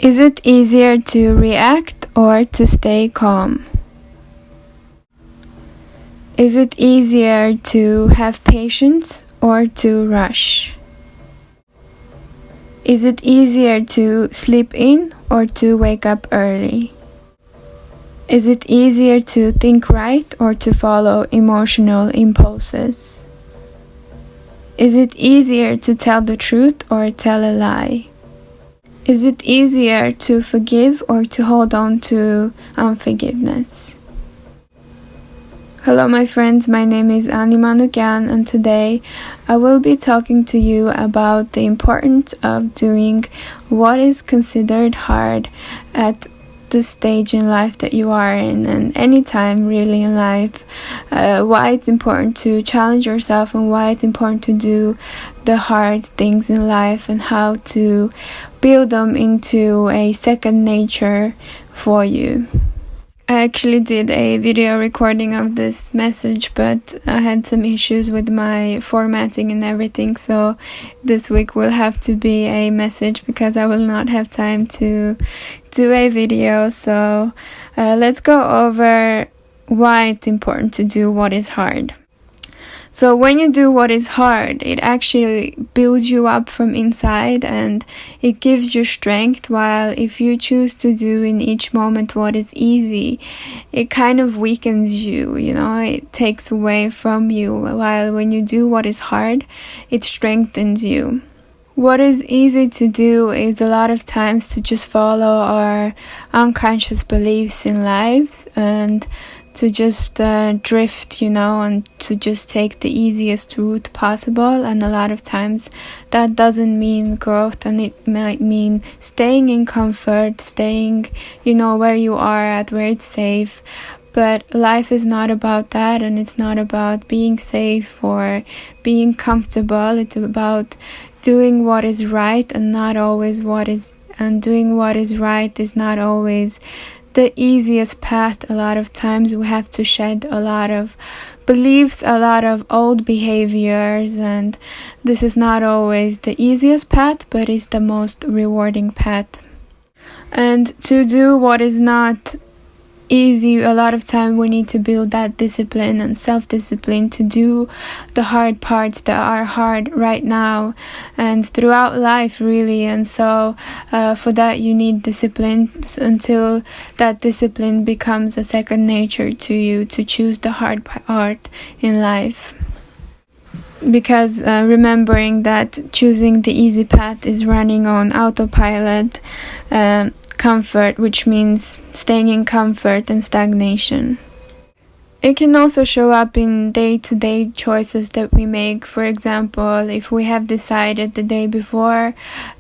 Is it easier to react or to stay calm? Is it easier to have patience or to rush? Is it easier to sleep in or to wake up early? Is it easier to think right or to follow emotional impulses? Is it easier to tell the truth or tell a lie? Is it easier to forgive or to hold on to unforgiveness? Hello my friends, my name is Ani Manukyan, and today I will be talking to you about the importance of doing what is considered hard at the stage in life that you are in, and any time really in life, why it's important to challenge yourself and why it's important to do the hard things in life and how to build them into a second nature for you. I actually did a video recording of this message, but I had some issues with my formatting and everything, so this week will have to be a message because I will not have time to do a video. So let's go over why it's important to do what is hard. So when you do what is hard, it actually builds you up from inside and it gives you strength, while if you choose to do in each moment what is easy, it kind of weakens you, it takes away from you, while when you do what is hard, it strengthens you. What is easy to do is a lot of times to just follow our unconscious beliefs in life and to just drift, and to just take the easiest route possible. And a lot of times that doesn't mean growth, and it might mean staying in comfort, staying, where you are at, where it's safe. But life is not about that, and it's not about being safe or being comfortable. It's about doing what is right and not always and doing what is right is not always the easiest path. A lot of times we have to shed a lot of beliefs, a lot of old behaviors, and this is not always the easiest path, but it's the most rewarding path. And to do what is not easy, a lot of time we need to build that discipline and self-discipline to do the hard parts that are hard right now and throughout life really. And so for that you need discipline until that discipline becomes a second nature to you, to choose the hard part in life. Because remembering that choosing the easy path is running on autopilot, comfort, which means staying in comfort and stagnation. It can also show up in day-to-day choices that we make. For example, if we have decided the day before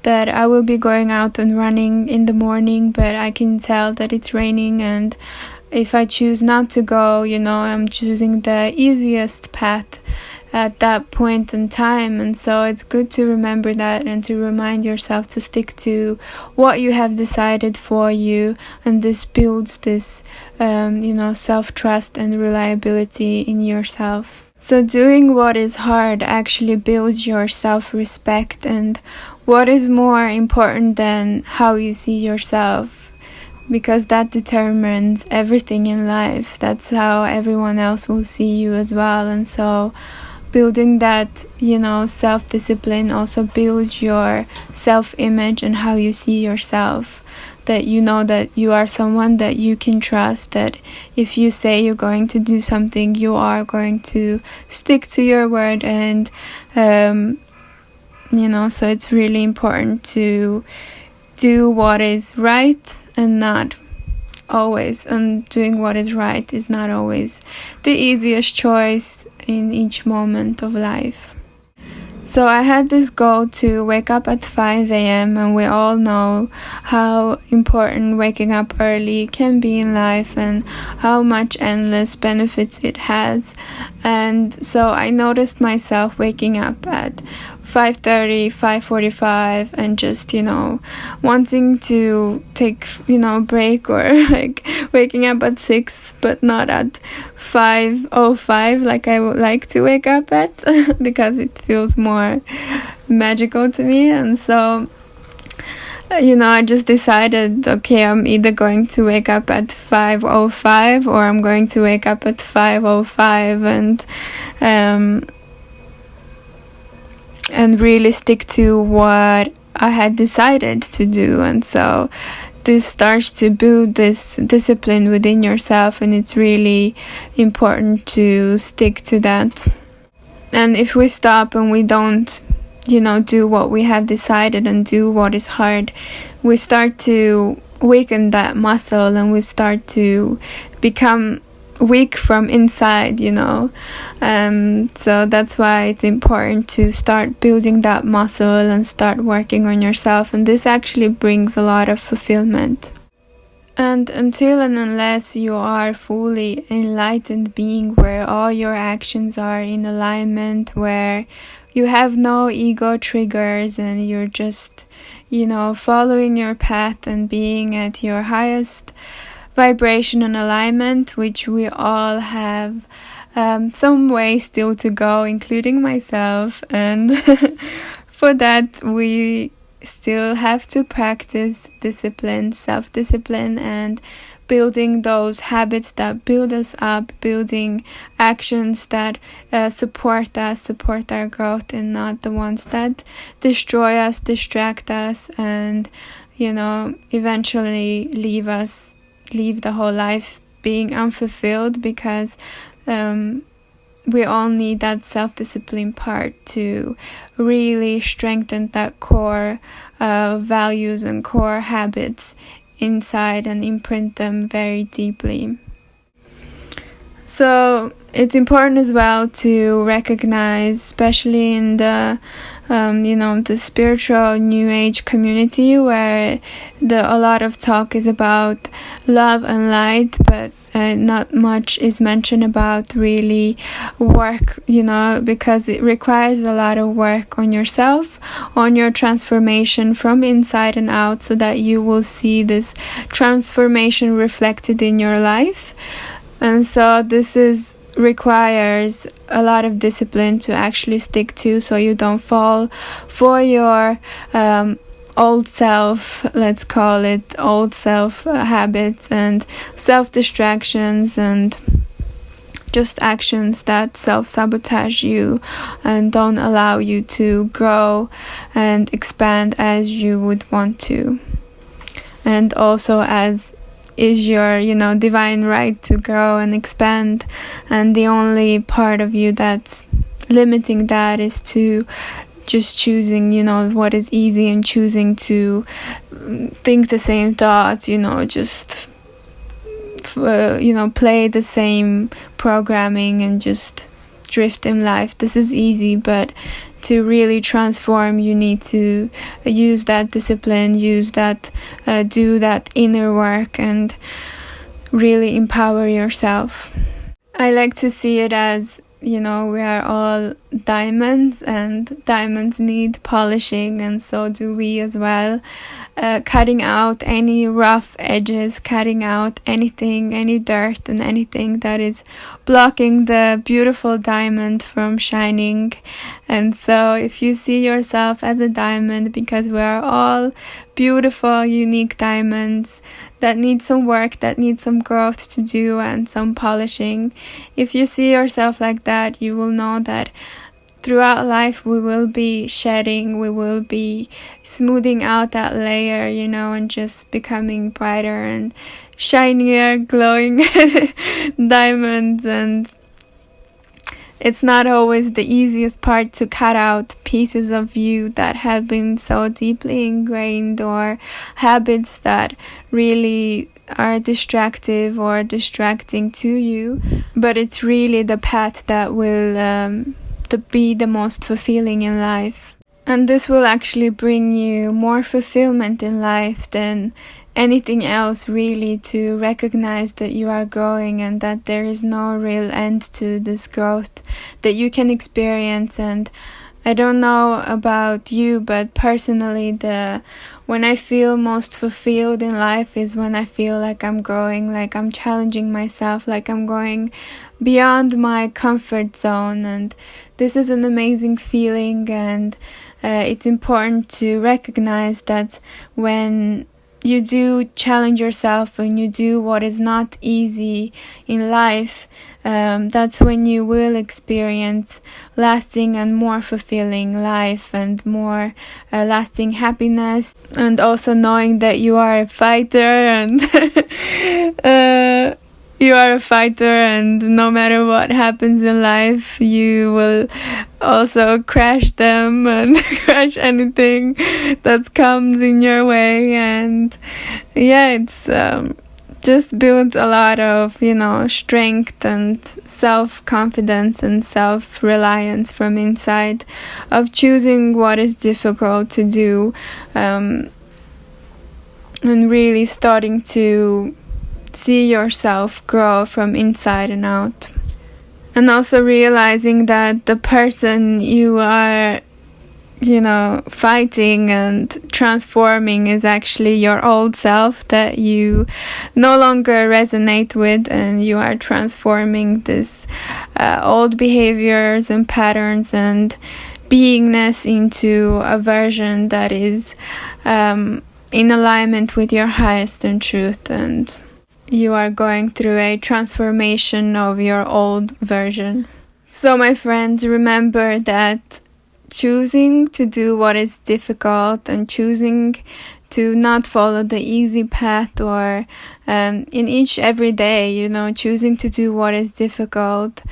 that I will be going out and running in the morning, but I can tell that it's raining, and if I choose not to go, I'm choosing the easiest path at that point in time. And so it's good to remember that and to remind yourself to stick to what you have decided for you, and this builds this self-trust and reliability in yourself. So doing what is hard actually builds your self-respect, and what is more important than how you see yourself, because that determines everything in life. That's how everyone else will see you as well. And so building that, self-discipline also builds your self-image and how you see yourself. That that you are someone that you can trust, that if you say you're going to do something, you are going to stick to your word. And, so it's really important to do what is right and not always, and doing what is right is not always the easiest choice in each moment of life. So I had this goal to wake up at 5 a.m. and we all know how important waking up early can be in life and how much endless benefits it has. And so I noticed myself waking up at 5:30, 5:45 and just, wanting to take, break, or like waking up at 6 but not at 5:05 like I would like to wake up at because it feels more magical to me. And so I just decided, okay, I'm either going to wake up at 5:05 or I'm going to wake up at 5:05 and really stick to what I had decided to do. And so this starts to build this discipline within yourself, and it's really important to stick to that. And if we stop and we don't do what we have decided and do what is hard, we start to weaken that muscle and we start to become weak from inside, so that's why it's important to start building that muscle and start working on yourself, and this actually brings a lot of fulfillment. And until and unless you are fully enlightened being, where all your actions are in alignment, where you have no ego triggers and you're just, following your path and being at your highest vibration and alignment, which we all have some way still to go, including myself. And for that, we still have to practice discipline, self-discipline, and building those habits that build us up, building actions that support our growth, and not the ones that destroy us, distract us, and eventually leave the whole life being unfulfilled, because we all need that self-discipline part to really strengthen that core values and core habits inside and imprint them very deeply. So it's important as well to recognize, especially in the the spiritual new age community, where a lot of talk is about love and light, but not much is mentioned about really work, because it requires a lot of work on yourself, on your transformation from inside and out, so that you will see this transformation reflected in your life. And so this requires a lot of discipline to actually stick to, so you don't fall for your old self, let's call it old self habits and self-distractions and just actions that self-sabotage you and don't allow you to grow and expand as you would want to, and also as is your divine right to grow and expand. And the only part of you that's limiting that is to just choosing what is easy and choosing to think the same thoughts, just play the same programming and just drift in life. This is easy, but to really transform, you need to use that discipline, do that inner work, and really empower yourself. I like to see it as, we are all diamonds, and diamonds need polishing, and so do we as well. Cutting out any rough edges, cutting out anything, any dirt and anything that is blocking the beautiful diamond from shining. And so if you see yourself as a diamond, because we are all beautiful, unique diamonds that need some work, that need some growth to do and some polishing, if you see yourself like that, you will know that throughout life we will be shedding, we will be smoothing out that layer, and just becoming brighter and shinier, glowing diamonds. And it's not always the easiest part to cut out pieces of you that have been so deeply ingrained, or habits that really are distractive or distracting to you, but it's really the path that will be the most fulfilling in life. And this will actually bring you more fulfillment in life than anything else, really, to recognize that you are growing and that there is no real end to this growth that you can experience. And I don't know about you, but personally, when I feel most fulfilled in life is when I feel like I'm growing, like I'm challenging myself, like I'm going beyond my comfort zone. And this is an amazing feeling, and it's important to recognize that when you do challenge yourself, when you do what is not easy in life, that's when you will experience lasting and more fulfilling life and more lasting happiness. And also knowing that you are a fighter and and no matter what happens in life, you will also crash them and crash anything that comes in your way. And it's just builds a lot of strength and self-confidence and self-reliance from inside, of choosing what is difficult to do, and really starting to see yourself grow from inside and out. And also realizing that the person you are fighting and transforming is actually your old self that you no longer resonate with, and you are transforming this old behaviors and patterns and beingness into a version that is in alignment with your highest and truth, and you are going through a transformation of your old version. So my friends, remember that choosing to do what is difficult and choosing to not follow the easy path, or in each every day, choosing to do what is difficult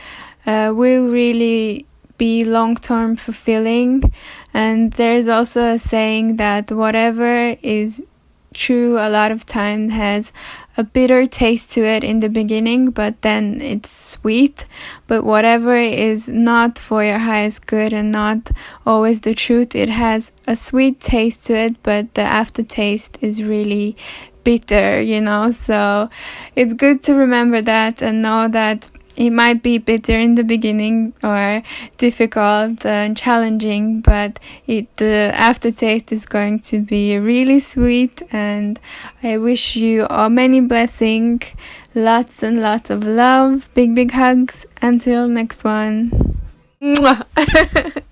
will really be long-term fulfilling. And there's also a saying that whatever is true a lot of time has a bitter taste to it in the beginning, but then it's sweet. But whatever is not for your highest good and not always the truth, it has a sweet taste to it, but the aftertaste is really bitter, so it's good to remember that and know that it might be bitter in the beginning or difficult and challenging, but the aftertaste is going to be really sweet. And I wish you all many blessings, lots and lots of love, big hugs. Until next one. Mwah.